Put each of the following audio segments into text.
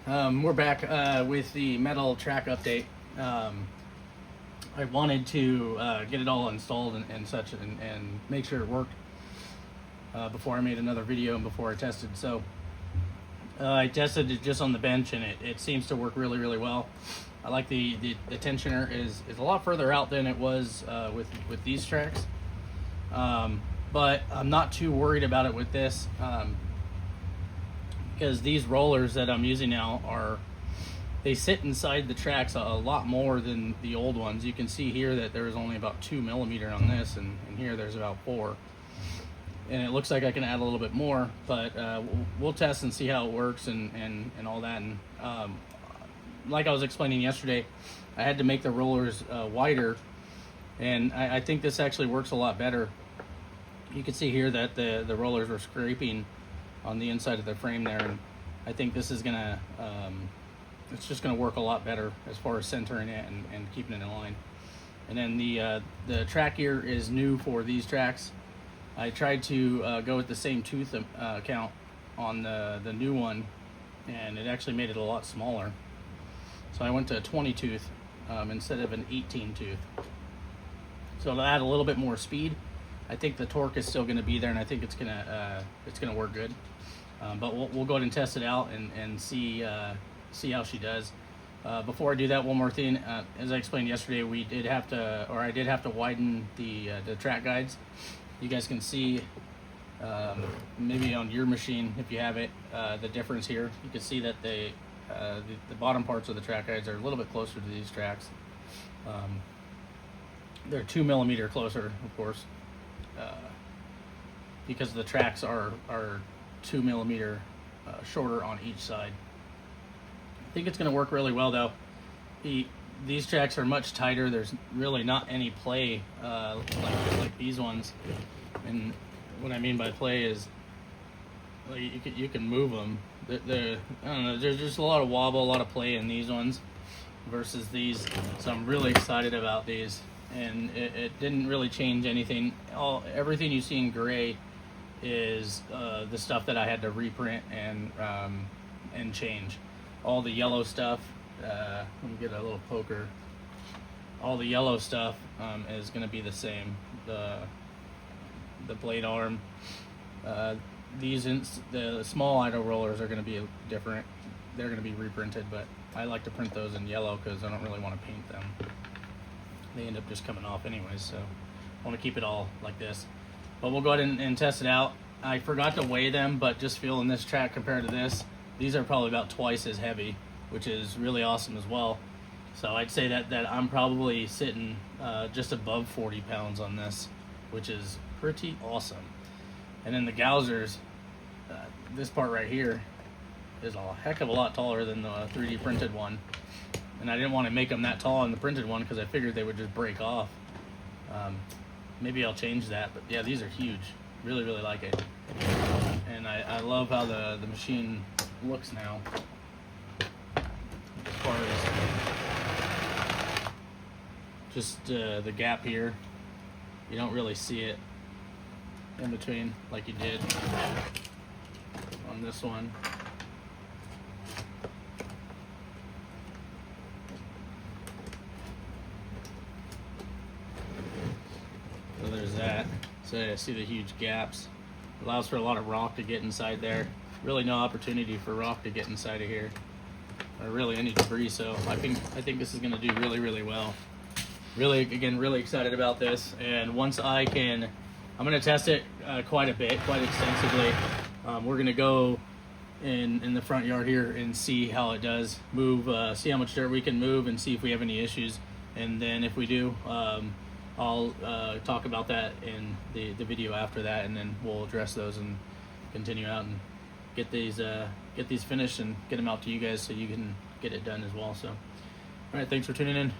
We're back with the metal track update. I wanted to get it all installed and such and make sure it worked before I made another video and before I tested. So I tested it just on the bench and it seems to work really, really well. I like the tensioner is a lot further out than it was with these tracks. But I'm not too worried about it with this. Because these rollers that I'm using now they sit inside the tracks a lot more than the old ones. You can see here that there's only about 2 millimeter on this, and here there's about 4. And it looks like I can add a little bit more, but we'll test and see how it works and all that. And like I was explaining yesterday, I had to make the rollers wider, and I think this actually works a lot better. You can see here that the rollers were scraping on the inside of the frame there, and I think this is gonna it's just gonna work a lot better as far as centering it and keeping it in line. And then the track gear is new for these tracks. I tried to go with the same tooth count on the new one, and it actually made it a lot smaller. So I went to a 20 tooth instead of an 18 tooth. So it'll add a little bit more speed. I think the torque is still going to be there, and I think it's gonna work good. But we'll go ahead and test it out and see how she does. Before I do that, one more thing. As I explained yesterday, I did have to widen the track guides. You guys can see maybe on your machine, if you have it, the difference here. You can see that the bottom parts of the track guides are a little bit closer to these tracks. They're 2 millimeter closer, of course, because the tracks are 2 millimeter shorter on each side. I think it's going to work really well, though. These tracks are much tighter. There's really not any play like these ones. And what I mean by play is, like, you can move them. I don't know. There's just a lot of wobble, a lot of play in these ones versus these. So I'm really excited about these. And it didn't really change anything. Everything you see in gray is the stuff that I had to reprint and change. All the yellow stuff, let me get a little poker. All the yellow stuff is going to be the same. The blade arm, the small idle rollers are going to be different. They're going to be reprinted, but I like to print those in yellow because I don't really want to paint them. They end up just coming off anyways, so I want to keep it all like this. But we'll go ahead and test it out. I forgot to weigh them, but just feeling this track compared to this, these are probably about twice as heavy, which is really awesome as well. So I'd say that I'm probably sitting just above 40 pounds on this, which is pretty awesome. And then the Gausers, this part right here is a heck of a lot taller than the 3D printed one. And I didn't want to make them that tall on the printed one because I figured they would just break off. Maybe I'll change that, but yeah, these are huge. Really, really like it. And I love how the machine looks now. As far as just the gap here, you don't really see it in between like you did on this one. So there's that. So I see the huge gaps. Allows for a lot of rock to get inside there. Really no opportunity for rock to get inside of here, or really any debris. So I think this is going to do really, really well. Really, again, really excited about this. And once I'm going to test it quite a bit, quite extensively. We're going to go in the front yard here and see how it does move, see how much dirt we can move, and see if we have any issues. And then if we do, I'll talk about that in the video after that, and then we'll address those and continue out and get these finished and get them out to you guys so you can get it done as well. So, all right, thanks for tuning in.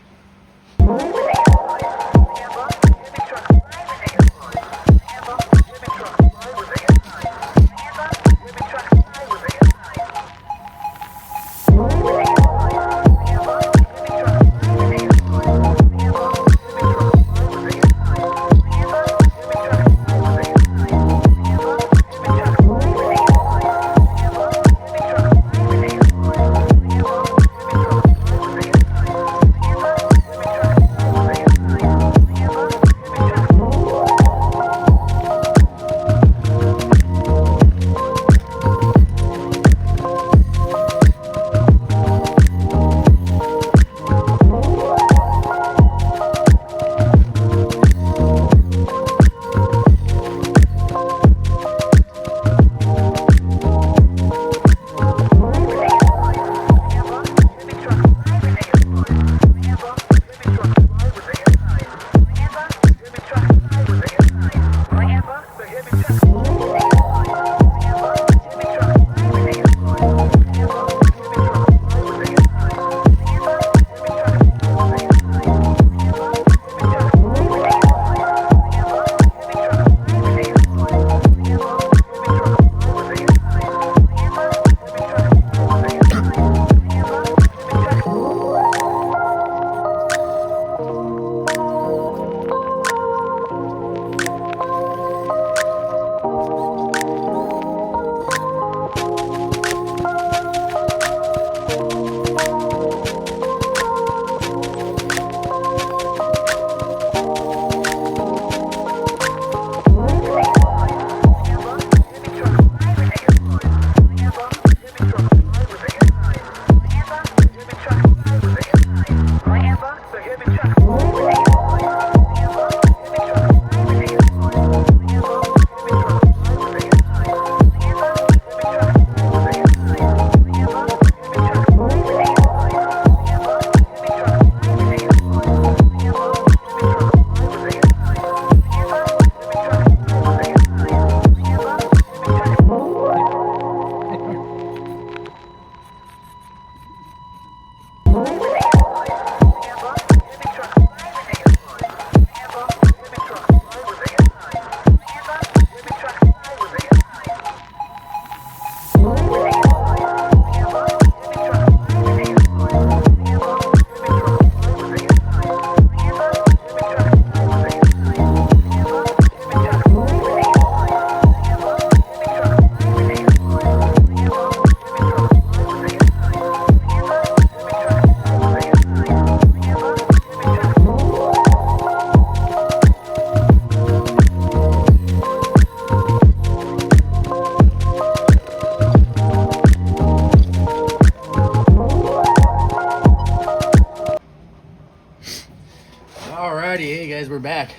we're back.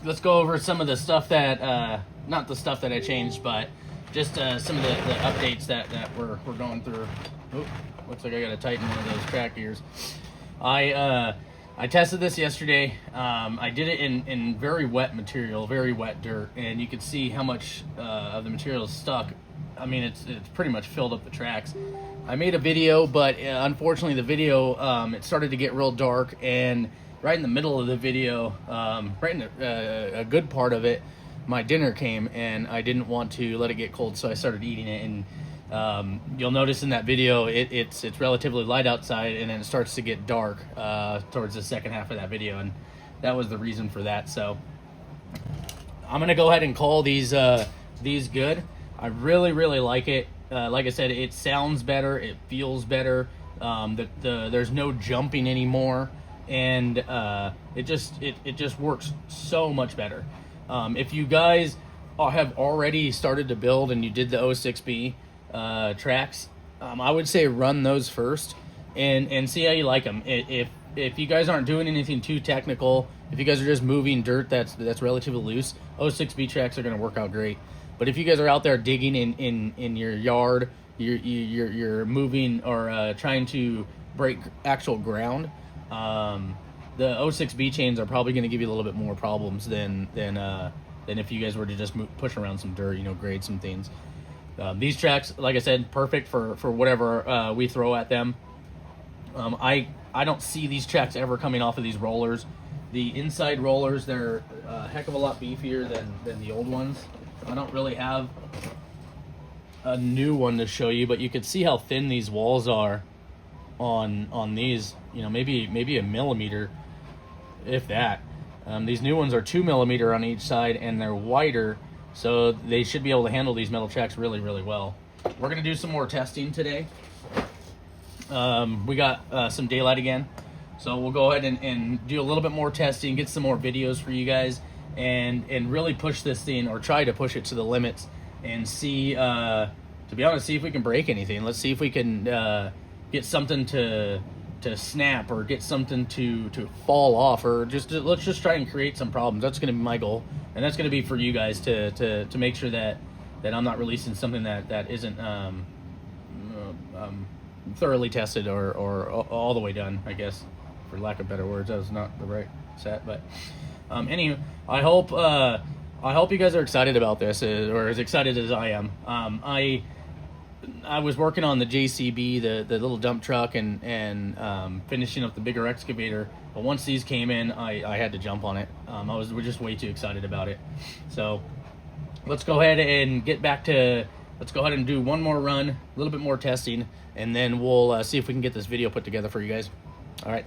Let's go over some of the stuff that, not the stuff that I changed, but just some of the updates that we're going through. Oop, looks like I got to tighten one of those track gears. I tested this yesterday. I did it in very wet material, very wet dirt, and you can see how much of the material is stuck. I mean, it's pretty much filled up the tracks. I made a video, but unfortunately the video, it started to get real dark, and right in the middle of the video, right in a good part of it, my dinner came, and I didn't want to let it get cold, so I started eating it. And you'll notice in that video, it's relatively light outside, and then it starts to get dark towards the second half of that video, and that was the reason for that. So I'm gonna go ahead and call these good. I really like it. Like I said, it sounds better, it feels better. There's no jumping anymore, and it just works so much better. If you guys have already started to build and you did the 06B tracks, I would say run those first and see how you like them. If you guys aren't doing anything too technical, if you guys are just moving dirt that's relatively loose, 06B tracks are going to work out great. But if you guys are out there digging in your yard, you're moving or trying to break actual ground, the 06B chains are probably going to give you a little bit more problems than if you guys were to just push around some dirt, grade some things. These tracks, like I said, perfect for whatever we throw at them. I don't see these tracks ever coming off of these rollers. The inside rollers, they're a heck of a lot beefier than the old ones. I don't really have a new one to show you, but you can see how thin these walls are on these. Maybe a millimeter, if that. These new ones are 2 millimeter on each side, and they're wider, so they should be able to handle these metal tracks really well. We're gonna do some more testing today. We got some daylight again, so we'll go ahead and do a little bit more testing, get some more videos for you guys, and really push this thing, or try to push it to the limits, and see, to be honest, see if we can break anything. Let's see if we can get something to snap, or get something to fall off, or let's just try and create some problems. That's going to be my goal, and that's going to be for you guys to make sure that I'm not releasing something that isn't thoroughly tested or all the way done, I guess, for lack of better words. That was not the right set, but anyway, I hope you guys are excited about this, or as excited as I am. I was working on the JCB, the little dump truck, and finishing up the bigger excavator. But once these came in, I had to jump on it. We're just way too excited about it. So let's go ahead and let's go ahead and do one more run, a little bit more testing, and then we'll see if we can get this video put together for you guys. All right.